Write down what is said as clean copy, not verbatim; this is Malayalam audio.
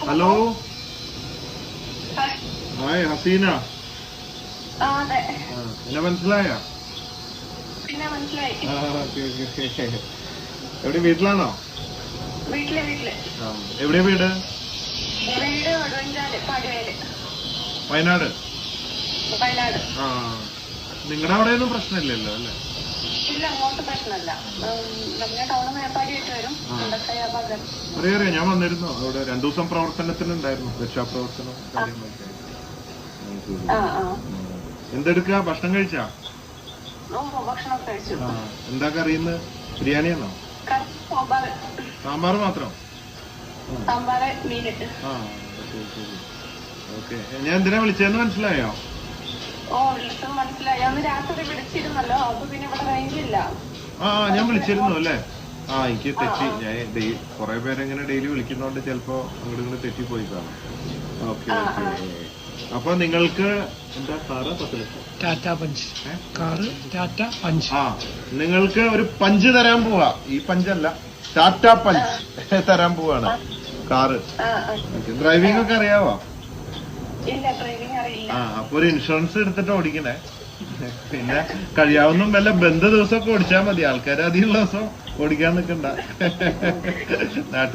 Hello hi Hasina. എന്നെ മനസ്സിലായ? എവിടെ വീട്ടിലാണോ? എവിടെയാ വീട്? വയനാട്. ആ നിങ്ങളുടെ അവിടെ ഒന്നും പ്രശ്നമില്ലല്ലോ അല്ലേ? അറിയാം, ഞാൻ വന്നിരുന്നു അവിടെ 2 ദിവസം പ്രവർത്തനത്തിനുണ്ടായിരുന്നു, രക്ഷാപ്രവർത്തനം കാര്യങ്ങളൊക്കെ. എന്തെടുക്ക? ഭക്ഷണം കഴിച്ചാ? എന്താ കറിയുന്നത്? ബിരിയാണിയാണോ? സാമ്പാർ മാത്രം? ഓക്കെ. ഞാൻ എന്തിനാ വിളിച്ചതെന്ന് മനസ്സിലായോ? ഞാൻ വിളിച്ചിരുന്നു അല്ലേ? എനിക്ക് തെറ്റി. ഞാൻ കൊറേ പേരെങ്ങനെ ഡെയിലി വിളിക്കുന്നോണ്ട് ചിലപ്പോ അങ്ങോട്ട് ഇങ്ങോട്ട് തെറ്റിപ്പോയി കാണാം. ഓക്കെ. അപ്പൊ നിങ്ങൾക്ക് എന്താ car? 10 lakh Tata punch car, Tata punch. നിങ്ങൾക്ക് ഒരു പഞ്ച് തരാൻ പോവാ. ഈ പഞ്ചല്ല, ടാറ്റ പഞ്ച് തരാൻ പോവാണ്. കാറ്. ഡ്രൈവിംഗ് ഒക്കെ അറിയാവോ? അപ്പൊ ഒരു ഇൻഷുറൻസ് എടുത്തിട്ട് ഓടിക്കണേ. പിന്നെ കഴിയാവുന്ന വല്ല ബന്ധ ദിവസമൊക്കെ ഓടിച്ചാൽ മതി. ആൾക്കാർ അധികമുള്ള ദിവസം ഓടിക്കാൻ നിൽക്കണ്ട.